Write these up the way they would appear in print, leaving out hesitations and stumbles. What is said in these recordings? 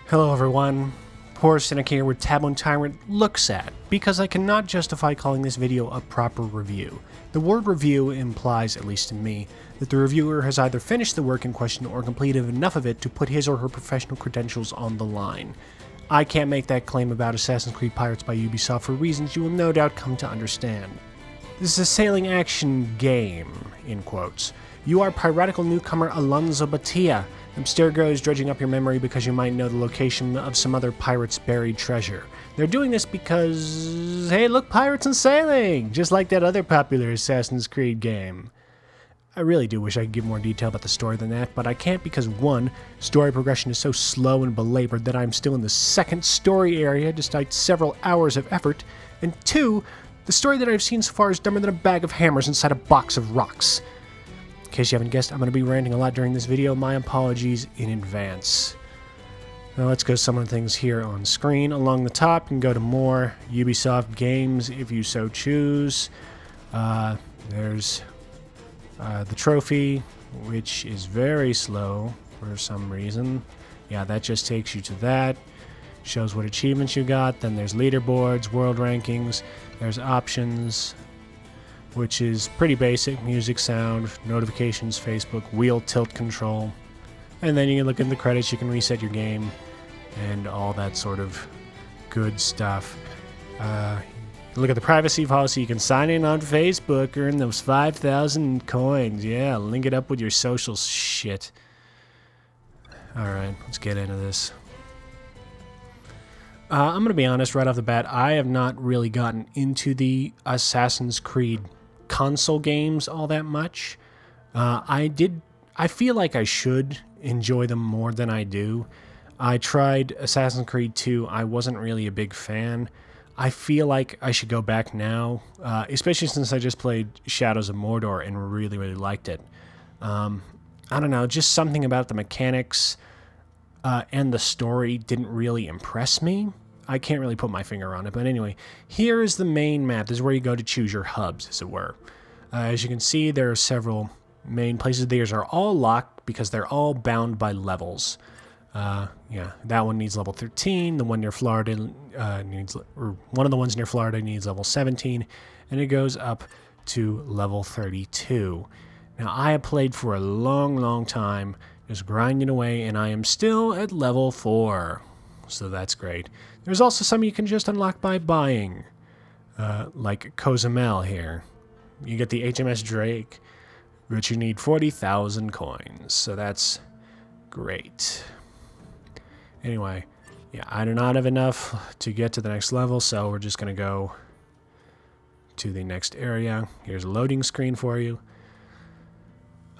Hello everyone, poor Cynic here with Tyrant looks at, because I cannot justify calling this video a proper review. The word review implies, at least to me, that the reviewer has either finished the work in question or completed enough of it to put his or her professional credentials on the line. I can't make that claim about Assassin's Creed Pirates by Ubisoft for reasons you will no doubt come to understand. This is a sailing action game, in quotes. You are piratical newcomer Alonso Batia. Abstergo is dredging up your memory because you might know the location of some other pirate's buried treasure. They're doing this because, hey look, pirates and sailing! Just like that other popular Assassin's Creed game. I really do wish I could give more detail about the story than that, but I can't because 1. Story progression is so slow and belabored that I'm still in the second story area despite several hours of effort, and 2. The story that I've seen so far is dumber than a bag of hammers inside a box of rocks. In case you haven't guessed, I'm going to be ranting a lot during this video. My apologies in advance. Now let's go some of the things here on screen. Along the top, you can go to more Ubisoft games if you so choose. There's the trophy, which is very slow for some reason. Yeah, that just takes you to that. Shows what achievements you got. Then there's leaderboards, world rankings. There's options, which is pretty basic: music, sound, notifications, Facebook, wheel tilt control. And then you can look in the credits, you can reset your game, and all that sort of good stuff. Look at the privacy policy. You can sign in on Facebook, earn those 5,000 coins. Yeah, link it up with your social shit. Alright, let's get into this. I'm going to be honest right off the bat, I have not really gotten into the Assassin's Creed console games all that much. I feel like I should enjoy them more than I do. I tried Assassin's Creed 2. I wasn't really a big fan. I feel like I should go back now, especially since I just played Shadows of Mordor and really, really liked it. I don't know, just something about the mechanics and the story didn't really impress me. I can't really put my finger on it, but anyway, here is the main map. This is where you go to choose your hubs, as it were. As you can see, there are several main places. These are all locked because they're all bound by levels. Yeah, that one needs level 13. The one near Florida one of the ones near Florida needs level 17, and it goes up to level 32. Now, I have played for a long, long time, just grinding away, and I am still at level 4. So that's great. There's also some you can just unlock by buying, like Cozumel here. You get the HMS Drake, but you need 40,000 coins, so that's great. Anyway, yeah, I do not have enough to get to the next level, so we're just going to go to the next area. Here's a loading screen for you.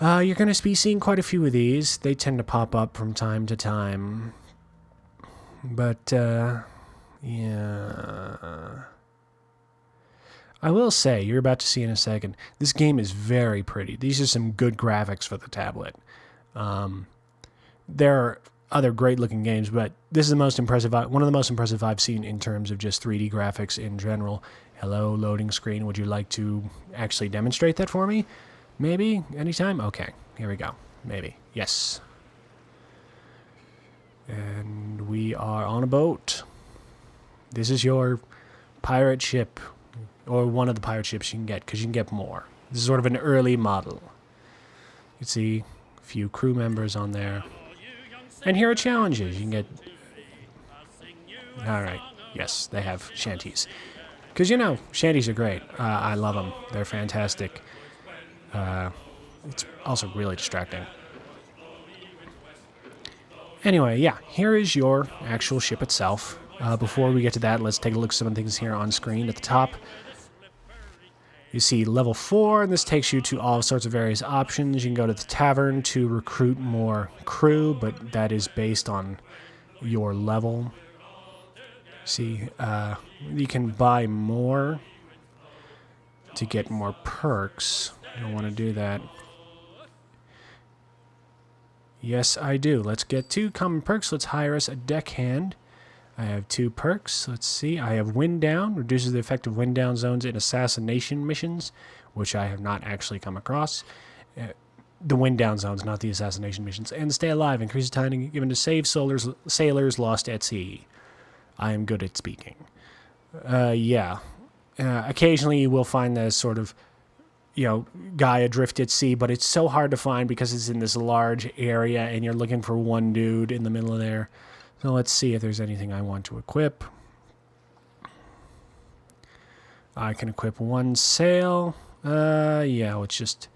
You're going to be seeing quite a few of these. They tend to pop up from time to time. But, yeah. I will say, you're about to see in a second, this game is very pretty. These are some good graphics for the tablet. There are other great-looking games, but this is the most impressive, one of the most impressive I've seen in terms of just 3D graphics in general. Hello, loading screen. Would you like to actually demonstrate that for me? Maybe? Anytime? Okay, here we go. Maybe. Yes. And we are on a boat. This is your pirate ship, or one of the pirate ships you can get, because you can get more. This is sort of an early model. You can see a few crew members on there. And here are challenges. You can get... Alright, yes, they have shanties. Because, you know, shanties are great. I love them. They're fantastic. It's also really distracting. Anyway, yeah, here is your actual ship itself. Before we get to that, let's take a look at some of the things here on screen. At the top, you see level 4, and this takes you to all sorts of various options. You can go to the tavern to recruit more crew, but that is based on your level. See, you can buy more to get more perks. You don't want to do that. Yes, I do. Let's get 2 common perks. Let's hire us a deckhand. I have 2 perks. Let's see. I have Wind Down. Reduces the effect of wind down zones in assassination missions, which I have not actually come across. the wind down zones, not the assassination missions. And stay alive. Increases time given to save sailors lost at sea. I am good at speaking. Yeah. Occasionally you will find this sort of, guy adrift at sea, but it's so hard to find because it's in this large area and you're looking for one dude in the middle of there. So let's see if there's anything I want to equip. I can equip one sail. Yeah, let's just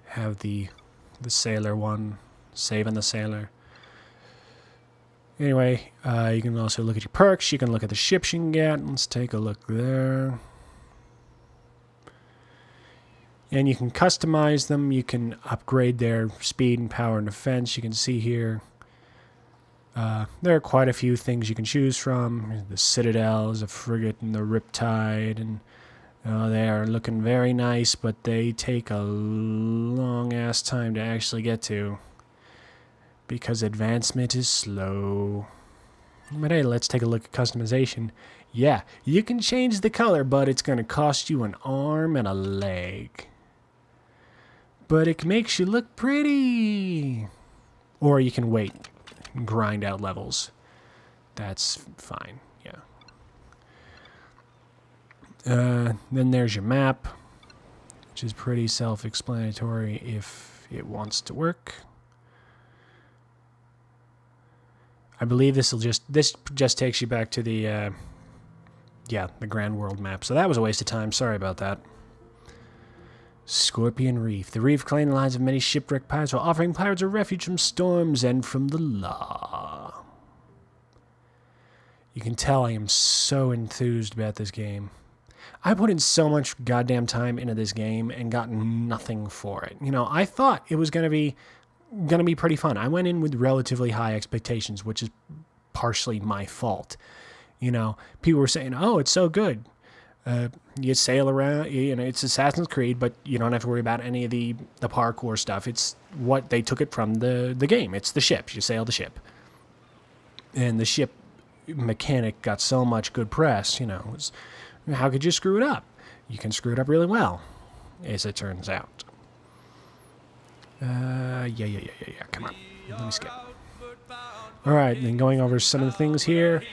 have the sailor one, saving the sailor. Anyway, you can also look at your perks. You can look at the ships you can get. Let's take a look there. And you can customize them. You can upgrade their speed and power and defense. You can see here there are quite a few things you can choose from. The Citadel is a frigate, and the Riptide, and they are looking very nice, but they take a long-ass time to actually get to because advancement is slow. But hey, let's take a look at customization. Yeah, you can change the color, but it's going to cost you an arm and a leg. But it makes you look pretty. Or you can wait and grind out levels. That's fine, yeah. Then there's your map, which is pretty self-explanatory if it wants to work. I believe this just takes you back to the the Grand World map. So that was a waste of time. Sorry about that. Scorpion Reef. The reef claimed the lives of many shipwrecked pirates while offering pirates a refuge from storms and from the law. You can tell I am so enthused about this game. I put in so much goddamn time into this game and got nothing for it. I thought it was gonna be pretty fun. I went in with relatively high expectations, which is partially my fault. People were saying, "Oh, it's so good. You sail around, it's Assassin's Creed, but you don't have to worry about any of the parkour stuff. It's what they took it from the game. It's the ship. You sail the ship." And the ship mechanic got so much good press, how could you screw it up? You can screw it up really well, as it turns out. Yeah, come on. Let me skip. Alright, then going over some of the things here.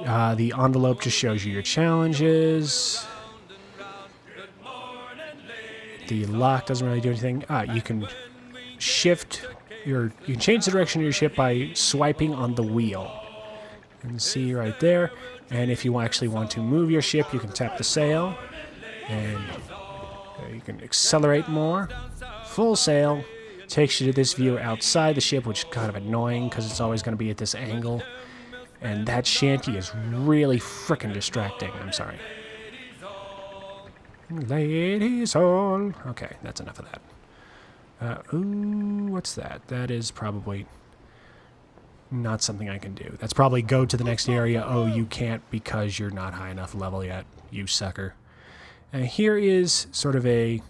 The envelope just shows you your challenges. The lock doesn't really do anything. You can you can change the direction of your ship by swiping on the wheel. You can see right there. And if you actually want to move your ship, you can tap the sail. And you can accelerate more. Full sail takes you to this view outside the ship, which is kind of annoying because it's always going to be at this angle. And that shanty is really frickin' distracting. I'm sorry. Ladies all. Okay, that's enough of that. What's that? That is probably not something I can do. That's probably go to the next area. Oh, you can't because you're not high enough level yet, you sucker. Here is sort of a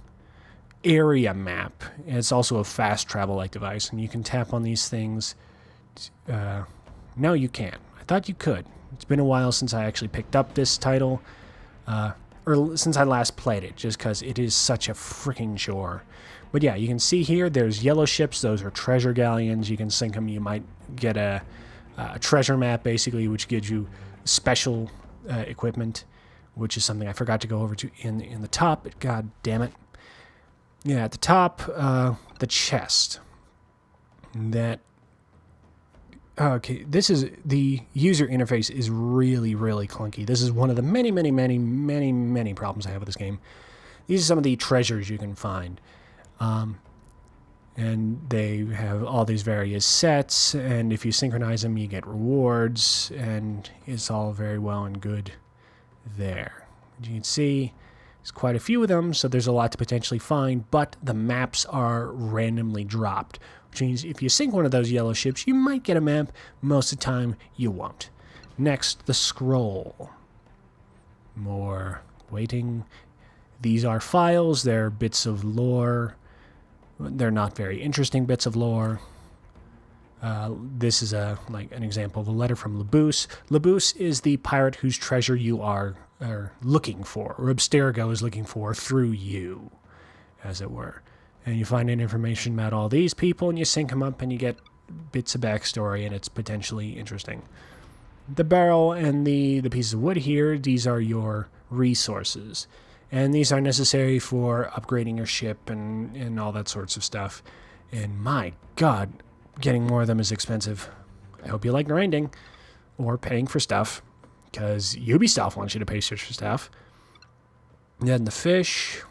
area map. It's also a fast travel-like device, and you can tap on these things. No, you can't. I thought you could. It's been a while since I actually picked up this title, or since I last played it, just because it is such a freaking chore. But yeah, you can see here, there's yellow ships. Those are treasure galleons. You can sink them. You might get a treasure map, basically, which gives you special equipment, which is something I forgot to go over to in the top. God damn it. Yeah, at the top, the chest. Okay, this is, the user interface is really, really clunky. This is one of the many, many, many, many, many problems I have with this game. These are some of the treasures you can find. And they have all these various sets, and if you synchronize them, you get rewards, and it's all very well and good there. As you can see, there's quite a few of them, so there's a lot to potentially find, but the maps are randomly dropped, which means if you sink one of those yellow ships, you might get a map. Most of the time, you won't. Next, the scroll. More waiting. These are files. They're bits of lore. They're not very interesting bits of lore. This is like an example of a letter from Labus. Labus is the pirate whose treasure you are looking for, or Abstergo is looking for through you, as it were. And you find out information about all these people, and you sync them up, and you get bits of backstory, and it's potentially interesting. The barrel and the pieces of wood here, these are your resources. And these are necessary for upgrading your ship and all that sorts of stuff. And my god, getting more of them is expensive. I hope you like grinding or paying for stuff, because Ubisoft wants you to pay for stuff. Then the fish.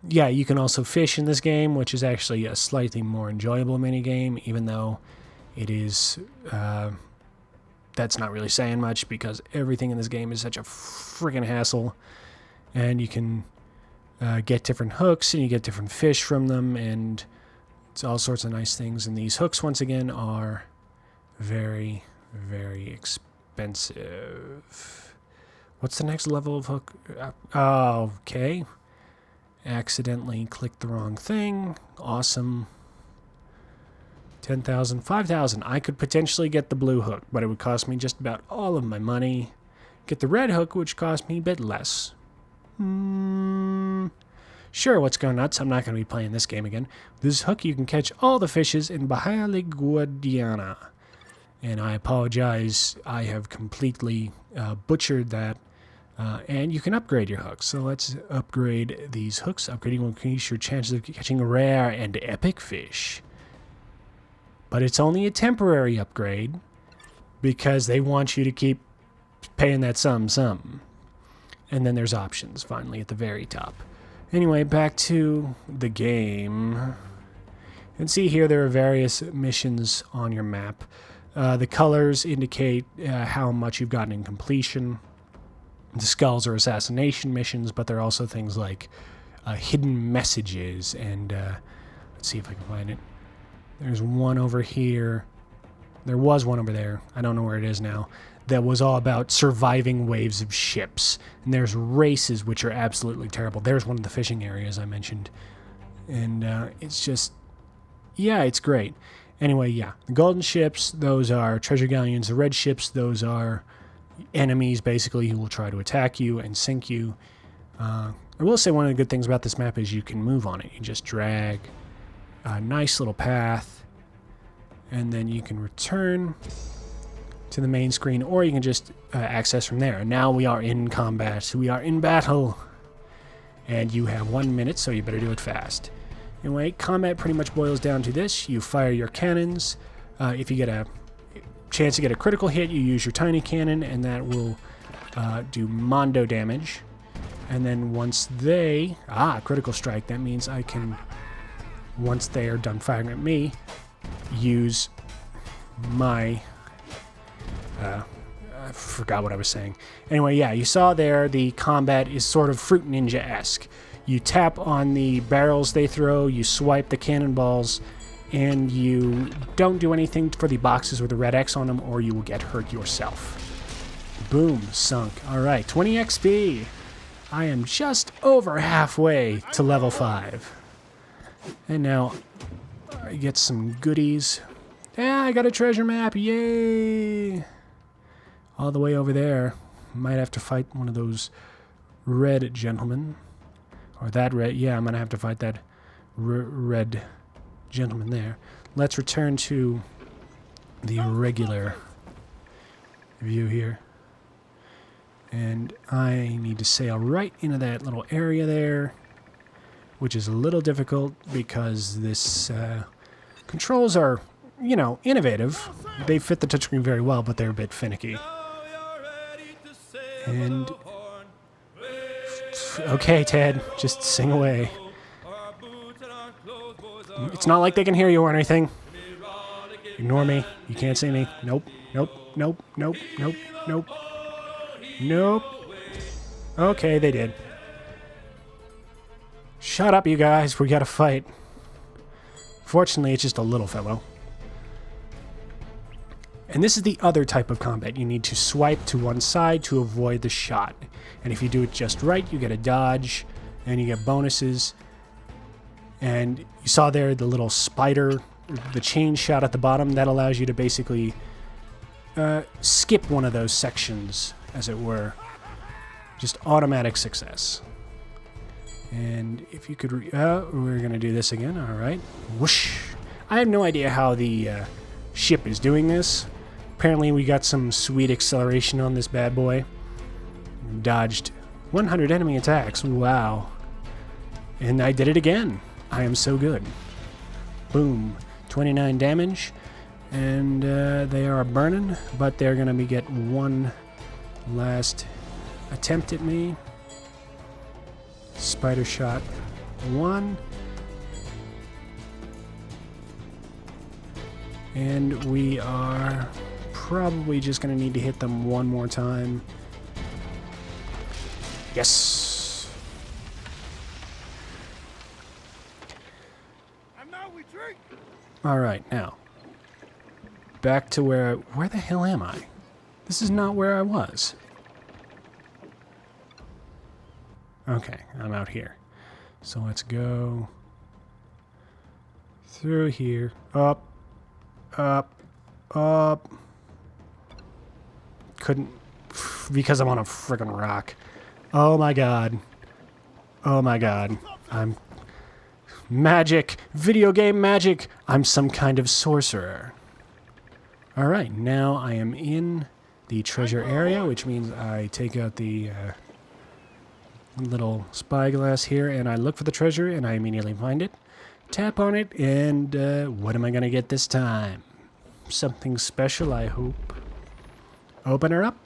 Yeah, you can also fish in this game, which is actually a slightly more enjoyable minigame, even though it is, that's not really saying much because everything in this game is such a friggin' hassle. And you can get different hooks, and you get different fish from them, and it's all sorts of nice things. And these hooks, once again, are very, very expensive. What's the next level of hook? Oh, okay. Accidentally clicked the wrong thing. Awesome. 10,000, 5,000. I could potentially get the blue hook, but it would cost me just about all of my money. Get the red hook, which cost me a bit less. Sure, let's go nuts. I'm not going to be playing this game again. With this hook, you can catch all the fishes in Bahia Guadiana. And I apologize. I have completely butchered that. And you can upgrade your hooks. So let's upgrade these hooks. Upgrading will increase your chances of catching rare and epic fish. But it's only a temporary upgrade because they want you to keep paying that sum. And then there's options, finally, at the very top. Anyway, back to the game. You can see here there are various missions on your map. The colors indicate how much you've gotten in completion. The skulls are assassination missions, but there are also things like hidden messages, and let's see if I can find it. There's one over here. There was one over there. I don't know where it is now. That was all about surviving waves of ships. And there's races, which are absolutely terrible. There's one of the fishing areas I mentioned. And it's just, yeah, it's great. Anyway, yeah, the golden ships, those are treasure galleons. The red ships, those are enemies, basically, who will try to attack you and sink you. I will say one of the good things about this map is you can move on it. You just drag a nice little path, and then you can return to the main screen, or you can just access from there. Now we are in combat. We are in battle. And you have 1 minute, so you better do it fast. Anyway, combat pretty much boils down to this. You fire your cannons. If you get a chance to get a critical hit, you use your tiny cannon, and that will do mondo damage. And then once they... critical strike. That means I can, once they are done firing at me, use my... I forgot what I was saying. Anyway, yeah, you saw there the combat is sort of Fruit Ninja-esque. You tap on the barrels they throw, you swipe the cannonballs, and you don't do anything for the boxes with the red X on them, or you will get hurt yourself. Boom, sunk. All right, 20 XP. I am just over halfway to level 5. And now I get some goodies. Yeah, I got a treasure map. Yay! All the way over there. Might have to fight one of those red gentlemen. Or that red. Yeah, I'm going to have to fight that red gentleman there. Let's return to the regular view here. And I need to sail right into that little area there, which is a little difficult because this controls are, you know, innovative. They fit the touchscreen very well, but they're a bit finicky. And okay, Ted, just sing away. It's not like they can hear you or anything. Ignore me. You can't see me. Nope. Nope. Nope. Nope. Nope. Nope. Nope. Okay, they did. Shut up, you guys. We gotta fight. Fortunately, it's just a little fellow. And this is the other type of combat. You need to swipe to one side to avoid the shot. And if you do it just right, you get a dodge, and you get bonuses. And you saw there the little spider, the chain shot at the bottom. That allows you to basically skip one of those sections, as it were. Just automatic success. And if you could... we're going to do this again. All right. Whoosh. I have no idea how the ship is doing this. Apparently we got some sweet acceleration on this bad boy. Dodged 100 enemy attacks. Wow. And I did it again. I am so good. Boom. 29 damage. And they are burning, but they're going to get one last attempt at me. Spider shot 1. And we are probably just going to need to hit them one more time. Yes. And now we drink. All right, now back to where the hell am I? This is not where I was. Okay, I'm out here. So let's go through here, up, up, up. Couldn't, because I'm on a friggin' rock. Oh my god. Oh my god. I'm magic. Video game magic. I'm some kind of sorcerer. Alright, now I am in the treasure area, which means I take out the little spyglass here and I look for the treasure and I immediately find it. Tap on it and what am I going to get this time? Something special, I hope. Open her up.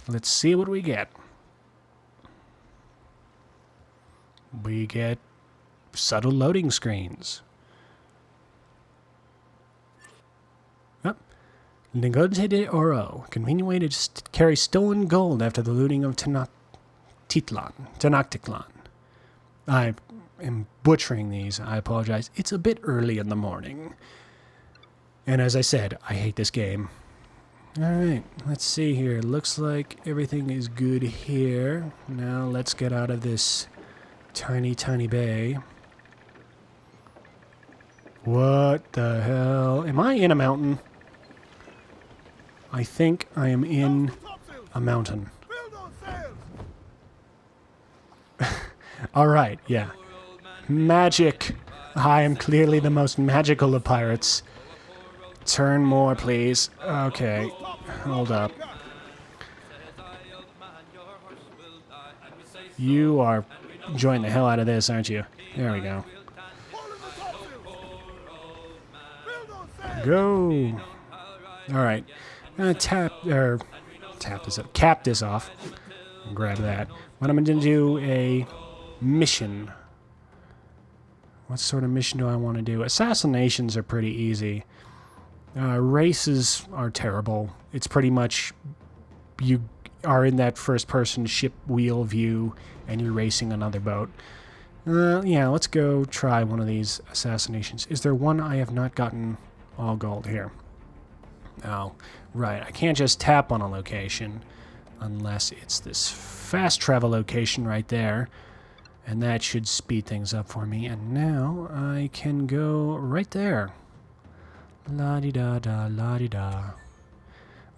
Let's see what we get. We get subtle loading screens. Oh. Lingote de Oro. Convenient way to carry stolen gold after the looting of Tenochtitlan. I am butchering these. I apologize. It's a bit early in the morning. And as I said, I hate this game. Alright, let's see here. Looks like everything is good here. Now let's get out of this tiny, tiny bay. What the hell? Am I in a mountain? I think I am in a mountain. Alright, yeah. Magic. I am clearly the most magical of pirates. Turn more, please. Okay. Hold up. You are enjoying the hell out of this, aren't you? There we go. Go. Alright. Cap this off. Grab that. What I'm going to do a mission. What sort of mission do I want to do? Assassinations are pretty easy. Races are terrible. It's pretty much you are in that first-person ship wheel view and you're racing another boat. Yeah, let's go try one of these assassinations. Is there one I have not gotten all gold here? Oh, right. I can't just tap on a location unless it's this fast travel location right there. And that should speed things up for me. And now I can go right there. La-di-da-da, la-di-da.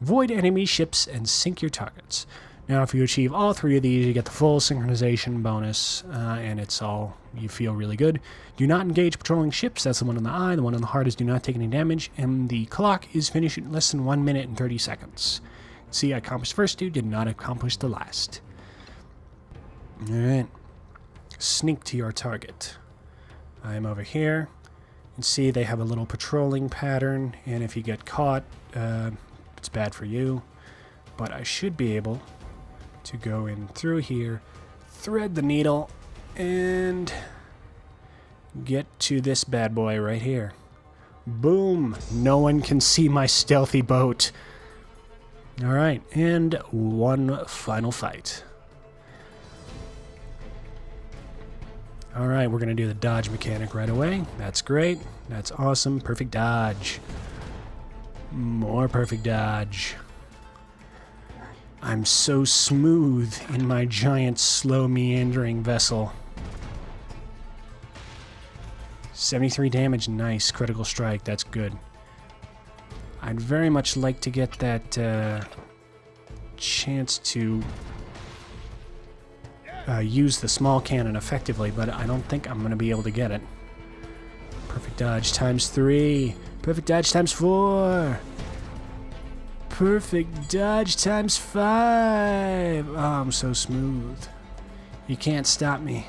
Void enemy ships and sink your targets. Now, if you achieve all three of these, you get the full synchronization bonus, and it's all, you feel really good. Do not engage patrolling ships. That's the one on the eye. The one on the heart is do not take any damage. And the clock is finished in less than 1 minute and 30 seconds. See, I accomplished the first two, did not accomplish the last. Alright. Sneak to your target. I am over here. And see, they have a little patrolling pattern, and if you get caught, it's bad for you. But I should be able to go in through here, thread the needle, and get to this bad boy right here. Boom! No one can see my stealthy boat. Alright, and one final fight. Alright, we're going to do the dodge mechanic right away. That's great. That's awesome. Perfect dodge. More perfect dodge. I'm so smooth in my giant, slow, meandering vessel. 73 damage, nice. Critical strike, that's good. I'd very much like to get that chance to use the small cannon effectively, but I don't think I'm going to be able to get it. Perfect dodge times 3. Perfect dodge times 4. Perfect dodge times 5. Oh, I'm so smooth. You can't stop me.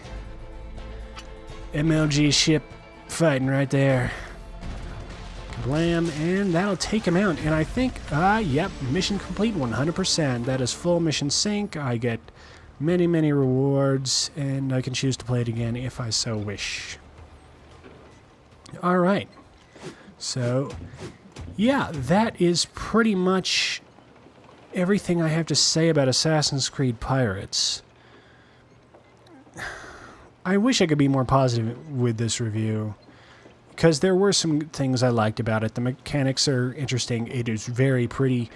MLG ship fighting right there. Kablam, and that'll take him out. And I think, yep, mission complete 100%. That is full mission sync. I get many, many rewards, and I can choose to play it again if I so wish. Alright. So, yeah, that is pretty much everything I have to say about Assassin's Creed Pirates. I wish I could be more positive with this review, because there were some things I liked about it. The mechanics are interesting. It is very pretty,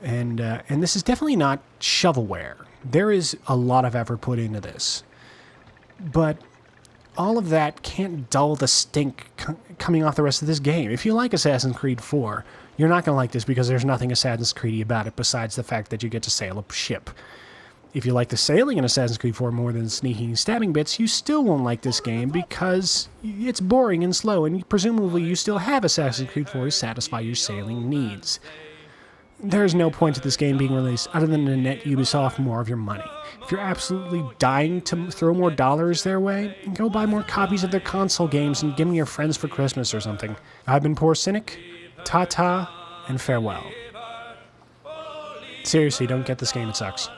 and this is definitely not shovelware. There is a lot of effort put into this, but all of that can't dull the stink coming off the rest of this game. If you like Assassin's Creed 4, you're not going to like this because there's nothing Assassin's Creedy about it besides the fact that you get to sail a ship. If you like the sailing in Assassin's Creed 4 more than sneaking and stabbing bits, you still won't like this game because it's boring and slow, and presumably you still have Assassin's Creed 4 to satisfy your sailing needs. There's no point to this game being released other than to net Ubisoft more of your money. If you're absolutely dying to throw more dollars their way, go buy more copies of their console games and give them your friends for Christmas or something. I've been Poor Cynic, ta-ta, and farewell. Seriously, don't get this game, it sucks.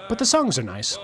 But the songs are nice.